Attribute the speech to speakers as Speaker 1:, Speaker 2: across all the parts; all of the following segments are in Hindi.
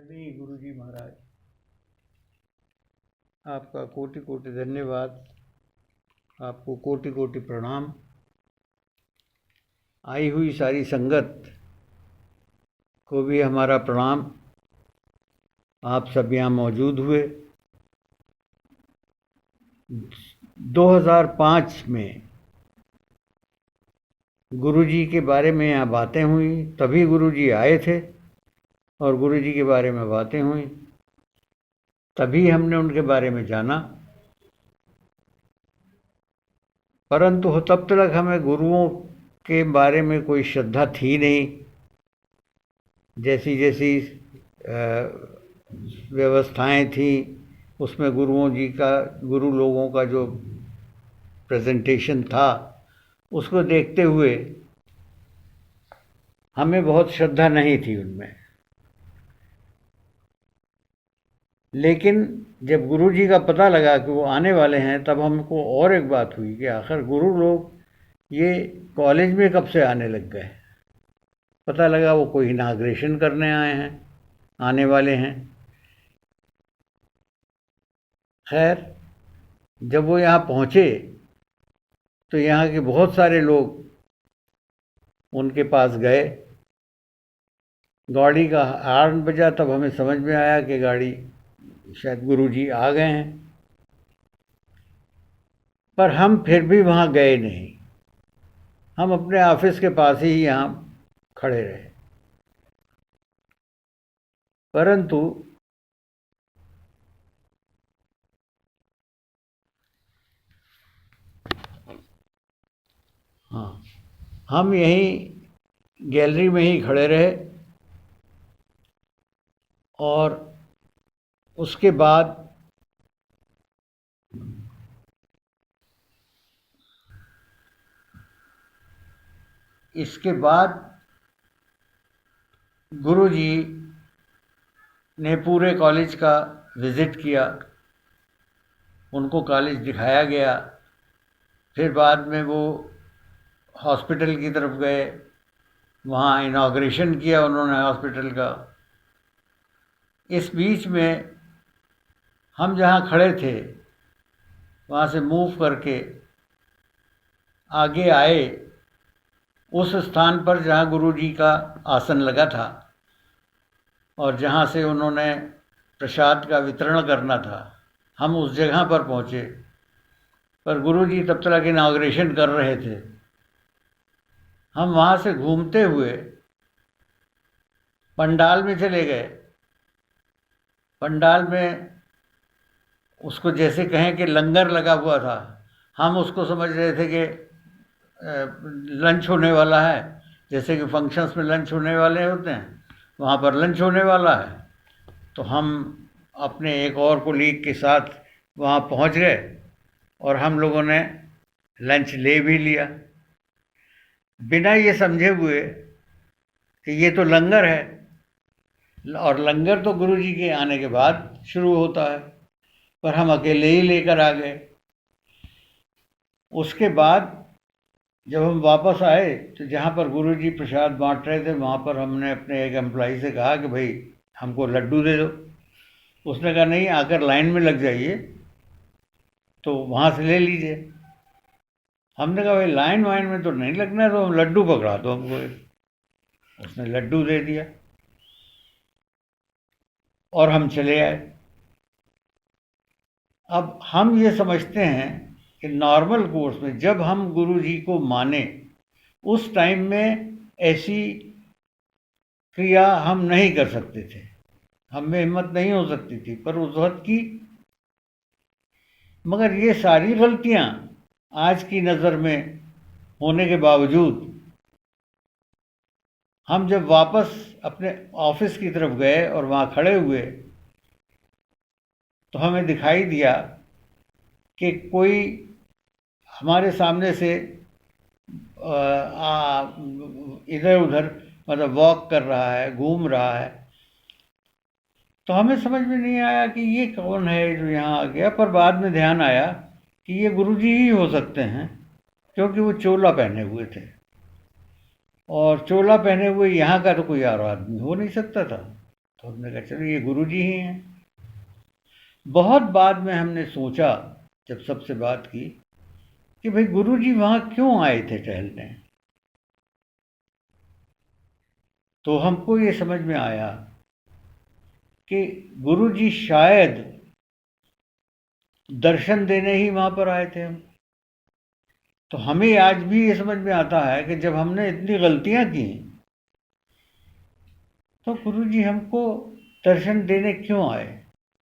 Speaker 1: जी गुरु जी महाराज, आपका कोटि कोटि धन्यवाद। आपको कोटि कोटि प्रणाम। आई हुई सारी संगत को भी हमारा प्रणाम। आप सब यहाँ मौजूद हुए। 2005 में गुरु जी के बारे में यहाँ बातें हुई, तभी गुरु जी आए थे और गुरु जी के बारे में बातें हुई, तभी हमने उनके बारे में जाना। परंतु तब तक हमें गुरुओं के बारे में कोई श्रद्धा थी नहीं। जैसी जैसी व्यवस्थाएं थी उसमें गुरु लोगों का जो प्रेजेंटेशन था उसको देखते हुए हमें बहुत श्रद्धा नहीं थी उनमें। लेकिन जब गुरु जी का पता लगा कि वो आने वाले हैं, तब हमको और एक बात हुई कि आखिर गुरु लोग ये कॉलेज में कब से आने लग गए। पता लगा वो कोई इनाग्रेशन करने आए हैं, आने वाले हैं। खैर, जब वो यहाँ पहुँचे तो यहाँ के बहुत सारे लोग उनके पास गए। गाड़ी का हॉर्न बजा, तब हमें समझ में आया कि गाड़ी शायद गुरु जी आ गए हैं। पर हम फिर भी वहाँ गए नहीं। हम अपने ऑफिस के पास ही यहाँ खड़े रहे। परंतु हाँ, हम यहीं गैलरी में ही खड़े रहे और उसके बाद गुरु जी ने पूरे कॉलेज का विज़िट किया, उनको कॉलेज दिखाया गया। फिर बाद में वो हॉस्पिटल की तरफ गए, वहाँ इनाग्रेशन किया उन्होंने हॉस्पिटल का। इस बीच में हम जहाँ खड़े थे वहाँ से मूव करके आगे आए उस स्थान पर जहाँ गुरु जी का आसन लगा था और जहाँ से उन्होंने प्रसाद का वितरण करना था। हम उस जगह पर पहुँचे, पर गुरु जी तब तक इनाग्रेशन कर रहे थे। हम वहाँ से घूमते हुए पंडाल में चले गए। पंडाल में उसको जैसे कहें कि लंगर लगा हुआ था, हम उसको समझ रहे थे कि लंच होने वाला है। जैसे कि फंक्शंस में लंच होने वाले होते हैं, वहाँ पर लंच होने वाला है। तो हम अपने एक और कोलीग के साथ वहाँ पहुँच गए और हम लोगों ने लंच ले भी लिया, बिना ये समझे हुए कि ये तो लंगर है और लंगर तो गुरु जी के आने के बाद शुरू होता है। पर हम अकेले ही लेकर आ गए। उसके बाद जब हम वापस आए तो जहाँ पर गुरु जी प्रसाद बांट रहे थे, वहाँ पर हमने अपने एक एम्प्लॉई से कहा कि भाई हमको लड्डू दे दो। उसने कहा नहीं, आकर लाइन में लग जाइए तो वहाँ से ले लीजिए। हमने कहा भाई लाइन वाइन में तो नहीं लगना है, तो हम लड्डू पकड़ा दो हमको। उसने लड्डू दे दिया और हम चले आए। अब हम ये समझते हैं कि नॉर्मल कोर्स में जब हम गुरु जी को माने, उस टाइम में ऐसी क्रिया हम नहीं कर सकते थे, हम में हिम्मत नहीं हो सकती थी, पर उस वक्त की। मगर ये सारी गलतियां आज की नज़र में होने के बावजूद हम जब वापस अपने ऑफिस की तरफ गए और वहाँ खड़े हुए तो हमें दिखाई दिया कि कोई हमारे सामने से इधर उधर मतलब वॉक कर रहा है, घूम रहा है। तो हमें समझ में नहीं आया कि ये कौन है जो यहाँ आ गया। पर बाद में ध्यान आया कि ये गुरुजी ही हो सकते हैं, क्योंकि वो चोला पहने हुए थे और चोला पहने हुए यहाँ का तो कोई और आदमी हो नहीं सकता था। तो हमने कहा चलो ये गुरु जी ही हैं। बहुत बाद में हमने सोचा, जब सबसे बात की, कि भाई गुरु जी वहाँ क्यों आए थे टहलने। तो हमको ये समझ में आया कि गुरु जी शायद दर्शन देने ही वहाँ पर आए थे हम। तो हमें आज भी ये समझ में आता है कि जब हमने इतनी गलतियाँ की तो गुरु जी हमको दर्शन देने क्यों आए,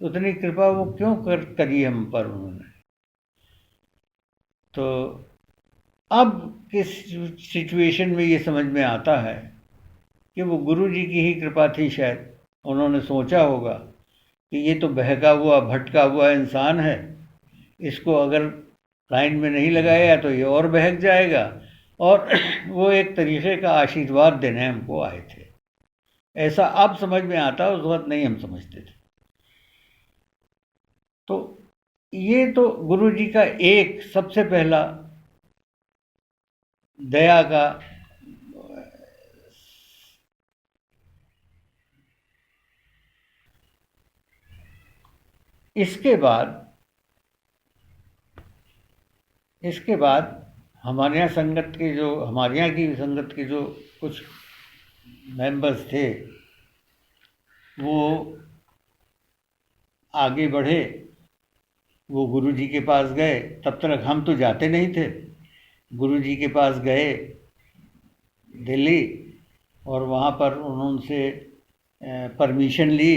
Speaker 1: उतनी कृपा वो क्यों करी हम पर उन्होंने। तो अब किस सिचुएशन में ये समझ में आता है कि वो गुरु जी की ही कृपा थी। शायद उन्होंने सोचा होगा कि ये तो बहका हुआ भटका हुआ इंसान है, इसको अगर लाइन में नहीं लगाया तो ये और बहक जाएगा, और वो एक तरीक़े का आशीर्वाद देने हमको आए थे। ऐसा अब समझ में आता, उस वक्त नहीं हम समझते थे। तो ये तो गुरु जी का एक सबसे पहला दया का इसके बाद हमारे यहाँ संगत के जो हमारे यहाँ की संगत के जो कुछ मेंबर्स थे वो आगे बढ़े, वो गुरु जी के पास गए। तब तक हम तो जाते नहीं थे। गुरु जी के पास गए दिल्ली, और वहाँ पर उनसे परमिशन ली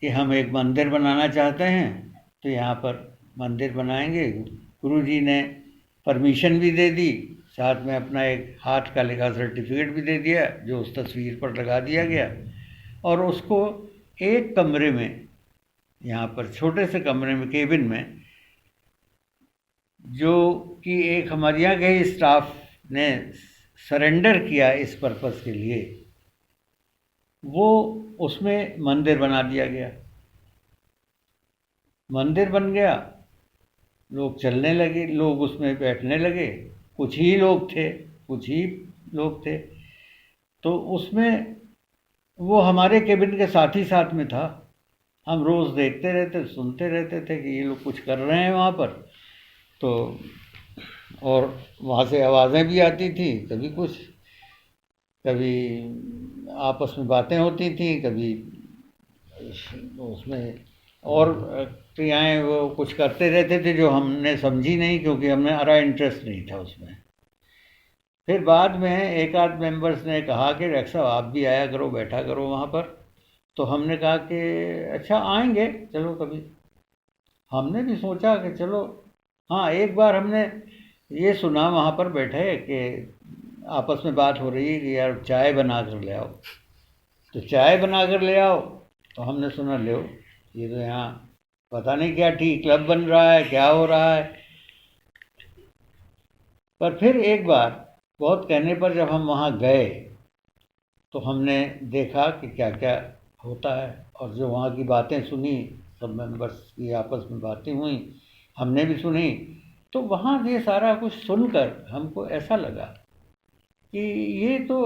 Speaker 1: कि हम एक मंदिर बनाना चाहते हैं, तो यहाँ पर मंदिर बनाएंगे। गुरु जी ने परमिशन भी दे दी, साथ में अपना एक हाथ का लिखा सर्टिफिकेट भी दे दिया, जो उस तस्वीर पर लगा दिया गया। और उसको एक कमरे में, यहाँ पर छोटे से कमरे में, केबिन में, जो कि एक हमारे यहाँ के स्टाफ ने सरेंडर किया इस पर्पस के लिए, वो उसमें मंदिर बना दिया गया। मंदिर बन गया, लोग चलने लगे, लोग उसमें बैठने लगे। कुछ ही लोग थे। तो उसमें वो हमारे केबिन के साथ ही साथ में था। हम रोज़ देखते रहते, सुनते रहते थे कि ये लोग कुछ कर रहे हैं वहाँ पर। तो और वहाँ से आवाज़ें भी आती थी, कभी आपस में बातें होती थी, कभी उसमें और क्रियाएँ वो कुछ करते रहते थे जो हमने समझी नहीं, क्योंकि हमारा इंटरेस्ट नहीं था उसमें। फिर बाद में एक आध मेंबर्स ने कहा कि डॉक्टर साहब आप भी आया करो, बैठा करो वहाँ पर। तो हमने कहा कि अच्छा आएंगे, चलो कभी। हमने भी सोचा कि चलो। हाँ, एक बार हमने ये सुना वहाँ पर बैठे कि आपस में बात हो रही है कि यार चाय बना कर ले आओ। तो चाय बना कर ले आओ, तो हमने सुना ले, ये तो यहाँ पता नहीं क्या टी क्लब बन रहा है, क्या हो रहा है। पर फिर एक बार बहुत कहने पर जब हम वहाँ गए तो हमने देखा कि क्या क्या होता है, और जो वहाँ की बातें सुनी, सब मेंबर्स की आपस में बातें हुई, हमने भी सुनी। तो वहाँ ये सारा कुछ सुनकर हमको ऐसा लगा कि ये तो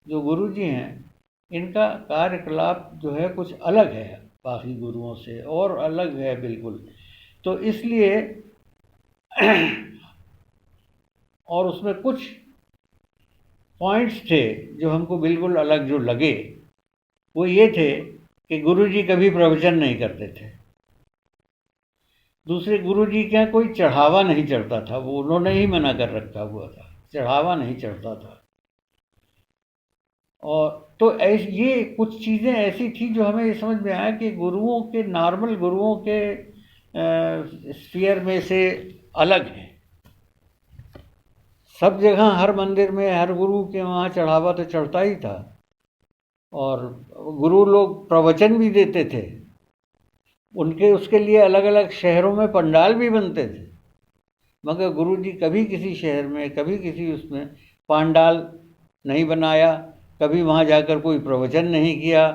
Speaker 1: जो गुरु जी हैं, इनका कार्यकलाप जो है कुछ अलग है बाकी गुरुओं से, और अलग है बिल्कुल। तो इसलिए और उसमें कुछ पॉइंट्स थे जो हमको बिल्कुल अलग जो लगे। वो ये थे कि गुरु जी कभी प्रवचन नहीं करते थे। दूसरे, गुरु जी के यहाँ कोई चढ़ावा नहीं चढ़ता था, वो उन्होंने ही मना कर रखा हुआ था, चढ़ावा नहीं चढ़ता था। और तो ये कुछ चीज़ें ऐसी थी जो हमें ये समझ में आया कि गुरुओं के, नॉर्मल गुरुओं के स्फीयर में से अलग है। सब जगह हर मंदिर में हर गुरु के वहाँ चढ़ावा तो चढ़ता ही था, और गुरु लोग प्रवचन भी देते थे। उनके उसके लिए अलग अलग शहरों में पंडाल भी बनते थे, मगर गुरु जी कभी किसी शहर में, कभी किसी उसमें पंडाल नहीं बनाया, कभी वहाँ जाकर कोई प्रवचन नहीं किया,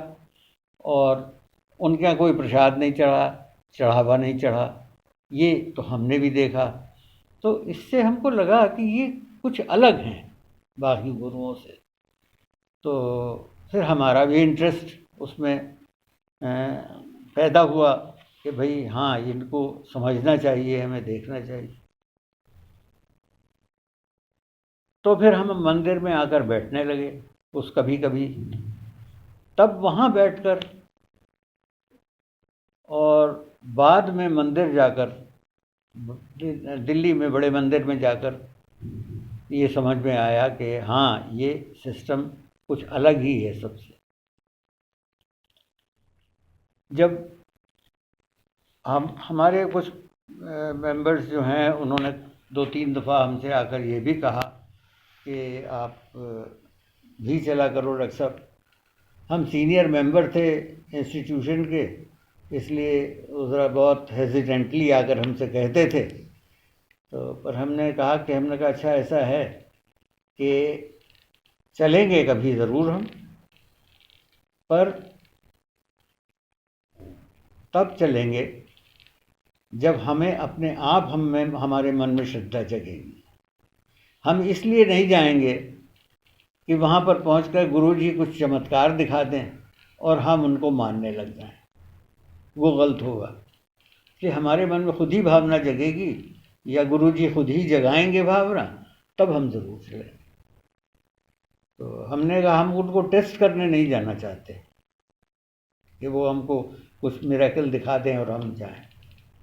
Speaker 1: और उनके यहाँ कोई प्रसाद नहीं चढ़ा, चढ़ावा नहीं चढ़ा। ये तो हमने भी देखा। तो इससे हमको लगा कि ये कुछ अलग हैं बाकी गुरुओं से। तो फिर हमारा भी इंटरेस्ट उसमें पैदा हुआ कि भाई हाँ, इनको समझना चाहिए, हमें देखना चाहिए। तो फिर हम मंदिर में आकर बैठने लगे उस कभी कभी। तब वहाँ बैठकर और बाद में मंदिर जाकर, दिल्ली में बड़े मंदिर में जाकर ये समझ में आया कि हाँ, ये सिस्टम कुछ अलग ही है सबसे। जब हमारे कुछ मेंबर्स जो हैं, उन्होंने 2-3 दफ़ा हमसे आकर ये भी कहा कि आप भी चला करो डॉक्टर साहब। हम सीनियर मेंबर थे इंस्टीट्यूशन के, इसलिए वो ज़रा बहुत हेजिडेंटली आकर हमसे कहते थे। तो पर हमने कहा अच्छा ऐसा है कि चलेंगे कभी ज़रूर हम, पर तब चलेंगे जब हमें अपने आप हमारे मन में श्रद्धा जगेगी। हम इसलिए नहीं जाएंगे कि वहाँ पर पहुँचकर गुरुजी कुछ चमत्कार दिखा दें और हम उनको मानने लग जाएं। वो गलत होगा कि हमारे मन में खुद ही भावना जगेगी या गुरुजी खुद ही जगाएंगे भावना, तब हम ज़रूर चलेंगे। तो हमने कहा हम उनको टेस्ट करने नहीं जाना चाहते कि वो हमको कुछ मिरेकल दिखा दें और हम जाएं।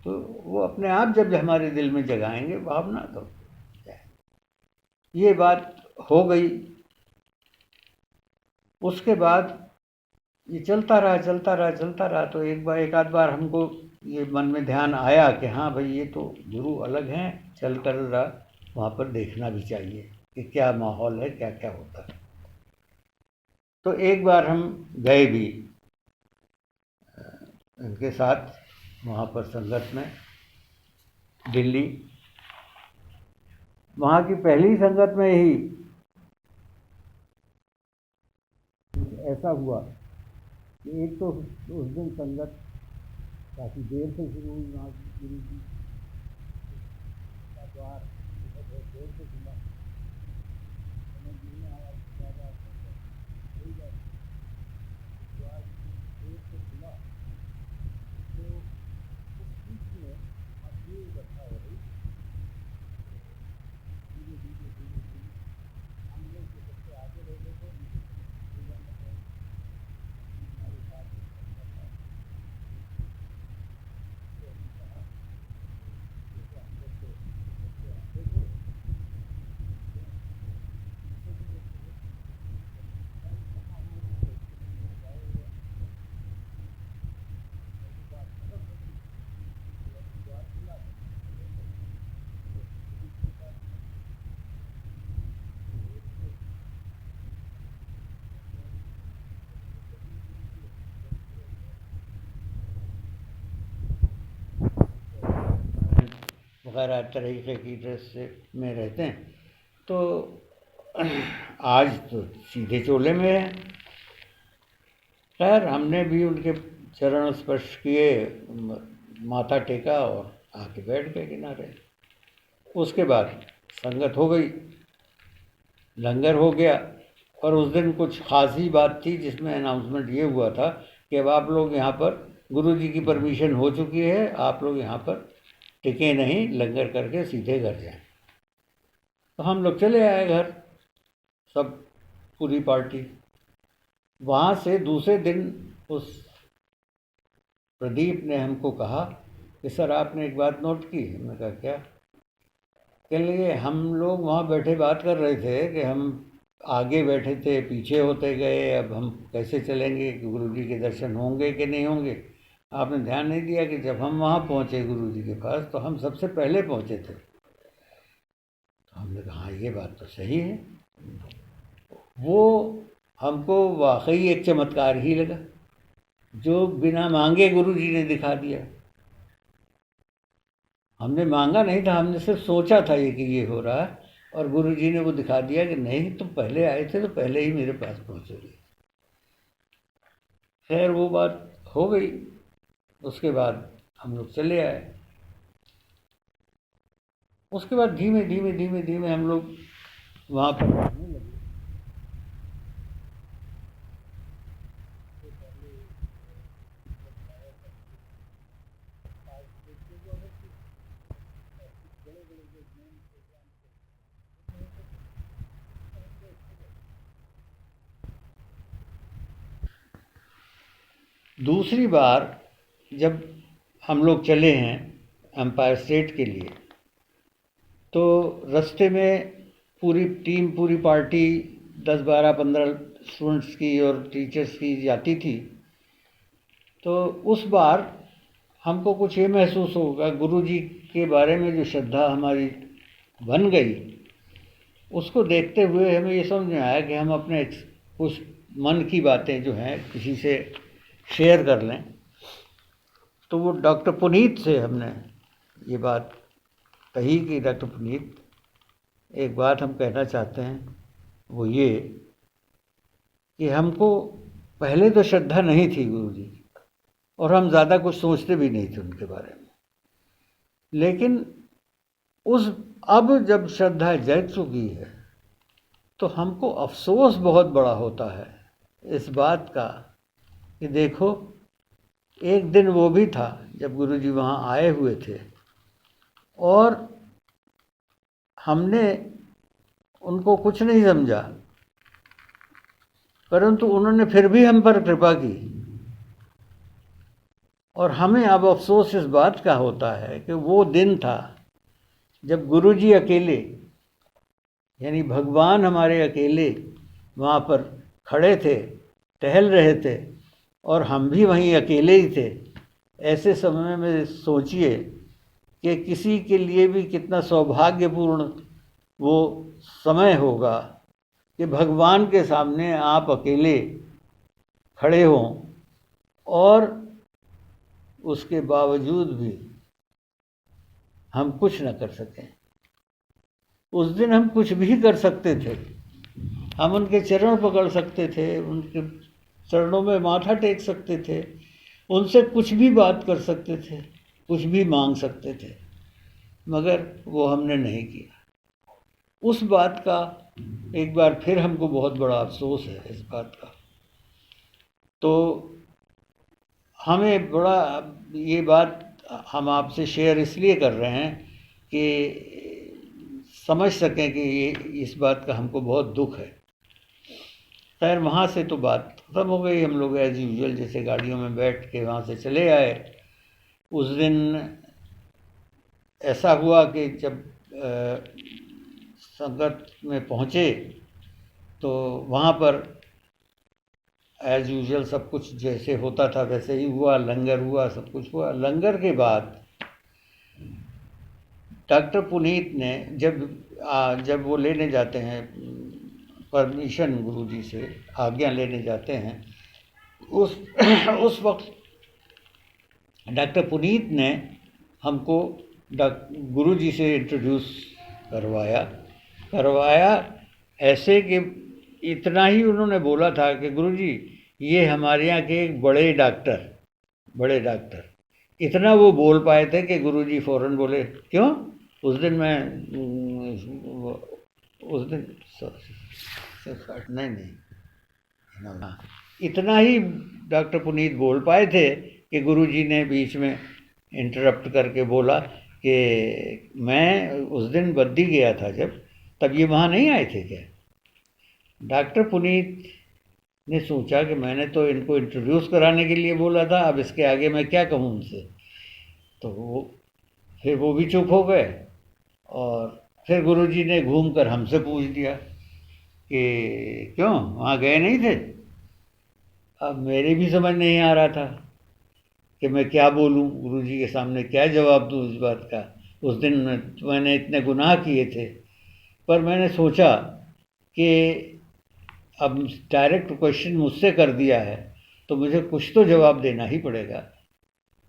Speaker 1: तो वो अपने आप जब हमारे दिल में जगाएंगे भावना, तो ये बात हो गई। उसके बाद ये चलता रहा। तो एक आध बार हमको ये मन में ध्यान आया कि हाँ भाई, ये तो गुरु अलग हैं, चल कर रहा वहाँ पर देखना भी चाहिए कि क्या माहौल है, क्या क्या होता है। तो एक बार हम गए भी इनके साथ वहाँ पर संगत में, दिल्ली। वहाँ की पहली संगत में ही ऐसा हुआ कि एक तो उस दिन संगत काफ़ी देर से शुरू हुई। वहाँ गुरु जी का द्वार बहुत देर से खुला, समझ नहीं आया क्या बात है, द्वार देर से खुला। तो उस बीच में ये व्यवस्था हो रही, धीरे धीरे हम लोग जो सबसे आगे रह गए थे, हमारे साथ वगैरह तरीके की ड्रेस से में रहते हैं। तो आज तो सीधे चोले में है। खैर, हमने भी उनके चरण स्पर्श किए, माथा टेका और आके बैठ गए किनारे। उसके बाद संगत हो गई, लंगर हो गया। और उस दिन कुछ ख़ास ही बात थी जिसमें अनाउंसमेंट ये हुआ था कि अब आप लोग यहाँ पर, गुरु जी की परमिशन हो चुकी है, आप लोग यहाँ पर टिके नहीं, लंगर करके सीधे घर जाएं। तो हम लोग चले आए घर, सब पूरी पार्टी। वहाँ से दूसरे दिन उस प्रदीप ने हमको कहा कि सर, आपने एक बात नोट की। हमने कहा क्या? कहने लगे, हम लोग वहाँ बैठे बात कर रहे थे कि हम आगे बैठे थे, पीछे होते गए, अब हम कैसे चलेंगे कि गुरु जी के दर्शन होंगे कि नहीं होंगे। आपने ध्यान नहीं दिया कि जब हम वहाँ पहुँचे गुरु जी के पास, तो हम सबसे पहले पहुँचे थे। तो हमने कहा हाँ, ये बात तो सही है। वो हमको वाकई एक चमत्कार ही लगा जो बिना मांगे गुरु जी ने दिखा दिया। हमने मांगा नहीं था, हमने सिर्फ सोचा था ये कि ये हो रहा है, और गुरु जी ने वो दिखा दिया कि नहीं, तुम पहले आए थे तो पहले ही मेरे पास पहुँचोगे। खैर, वो बात हो गई। उसके बाद हम लोग चले आए। उसके बाद धीमे धीमे हम लोग वहाँ पर आने लगे। दूसरी बार जब हम लोग चले हैं एम्पायर स्टेट के लिए, तो रास्ते में पूरी टीम, पूरी पार्टी 10, 12, 15 स्टूडेंट्स की और टीचर्स की जाती थी। तो उस बार हमको कुछ ये महसूस होगा, गुरुजी के बारे में जो श्रद्धा हमारी बन गई, उसको देखते हुए हमें ये समझ में आया कि हम अपने कुछ मन की बातें जो हैं किसी से शेयर कर लें। तो वो डॉक्टर पुनीत से हमने ये बात कही कि डॉक्टर पुनीत, एक बात हम कहना चाहते हैं, वो ये कि हमको पहले तो श्रद्धा नहीं थी गुरुजी की, और हम ज़्यादा कुछ सोचते भी नहीं थे उनके बारे में, लेकिन अब जब श्रद्धा जग चुकी है तो हमको अफसोस बहुत बड़ा होता है इस बात का कि देखो, एक दिन वो भी था जब गुरुजी वहाँ आए हुए थे और हमने उनको कुछ नहीं समझा, परंतु उन्होंने फिर भी हम पर कृपा की। और हमें अब अफसोस इस बात का होता है कि वो दिन था जब गुरुजी अकेले, यानी भगवान हमारे अकेले वहाँ पर खड़े थे, टहल रहे थे, और हम भी वहीं अकेले ही थे। ऐसे समय में सोचिए कि किसी के लिए भी कितना सौभाग्यपूर्ण वो समय होगा कि भगवान के सामने आप अकेले खड़े हों और उसके बावजूद भी हम कुछ न कर सकें। उस दिन हम कुछ भी कर सकते थे, हम उनके चरण पकड़ सकते थे, उनके चरणों में माथा टेक सकते थे, उनसे कुछ भी बात कर सकते थे, कुछ भी मांग सकते थे, मगर वो हमने नहीं किया। उस बात का एक बार फिर हमको बहुत बड़ा अफसोस है इस बात का। तो हमें बड़ा, ये बात हम आपसे शेयर इसलिए कर रहे हैं कि समझ सकें कि ये इस बात का हमको बहुत दुख है। खैर, वहाँ से तो बात ख़त्म हो गई। हम लोग एज़ यूजुअल जैसे गाड़ियों में बैठ के वहाँ से चले आए। उस दिन ऐसा हुआ कि जब संगत में पहुँचे तो वहाँ पर एज़ यूजुअल सब कुछ जैसे होता था वैसे ही हुआ, लंगर हुआ, सब कुछ हुआ। लंगर के बाद डॉक्टर पुनीत ने जब वो लेने जाते हैं परमिशन, गुरुजी से आज्ञा लेने जाते हैं, उस वक्त डॉक्टर पुनीत ने हमको गुरुजी से इंट्रोड्यूस करवाया ऐसे कि इतना ही उन्होंने बोला था कि गुरुजी, ये हमारे यहाँ के एक बड़े डॉक्टर। इतना वो बोल पाए थे कि गुरुजी फ़ौरन बोले, क्यों? उस दिन नहीं, इतना ही डॉक्टर पुनीत बोल पाए थे कि गुरुजी ने बीच में इंटरप्ट करके बोला कि मैं उस दिन बद्दी गया था जब, तब ये वहाँ नहीं आए थे क्या? डॉक्टर पुनीत ने सोचा कि मैंने तो इनको इंट्रोड्यूस कराने के लिए बोला था, अब इसके आगे मैं क्या कहूँ उनसे। तो फिर वो भी चुप हो गए और फिर गुरुजी ने घूमकर हमसे पूछ दिया कि क्यों वहाँ गए नहीं थे? अब मेरे भी समझ नहीं आ रहा था कि मैं क्या बोलूँ गुरुजी के सामने, क्या जवाब दूँ इस बात का। उस दिन मैंने इतने गुनाह किए थे, पर मैंने सोचा कि अब डायरेक्ट क्वेश्चन मुझसे कर दिया है तो मुझे कुछ तो जवाब देना ही पड़ेगा।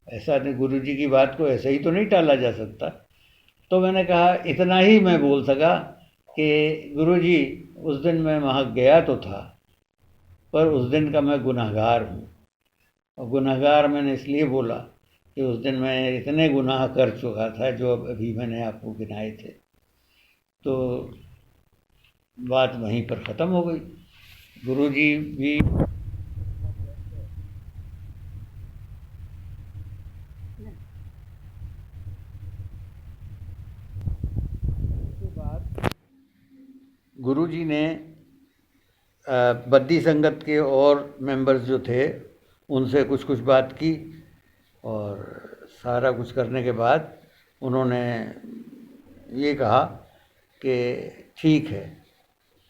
Speaker 1: ऐसा नहीं, गुरुजी की बात को ऐसे ही तो नहीं टाला जा सकता। तो मैंने कहा, इतना ही मैं बोल सका कि गुरुजी, उस दिन मैं वहाँ गया तो था, पर उस दिन का मैं गुनहगार हूँ। और गुनहगार मैंने इसलिए बोला कि उस दिन मैं इतने गुनाह कर चुका था जो अब अभी मैंने आपको गिनाए थे। तो बात वहीं पर ख़त्म हो गई। गुरुजी भी गुरुजी ने बद्दी संगत के और मेंबर्स जो थे उनसे कुछ कुछ बात की, और सारा कुछ करने के बाद उन्होंने ये कहा कि ठीक है,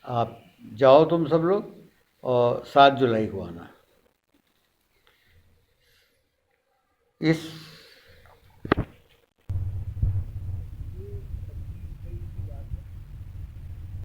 Speaker 1: आप जाओ तुम सब लोग, और 7 जुलाई को आना। इस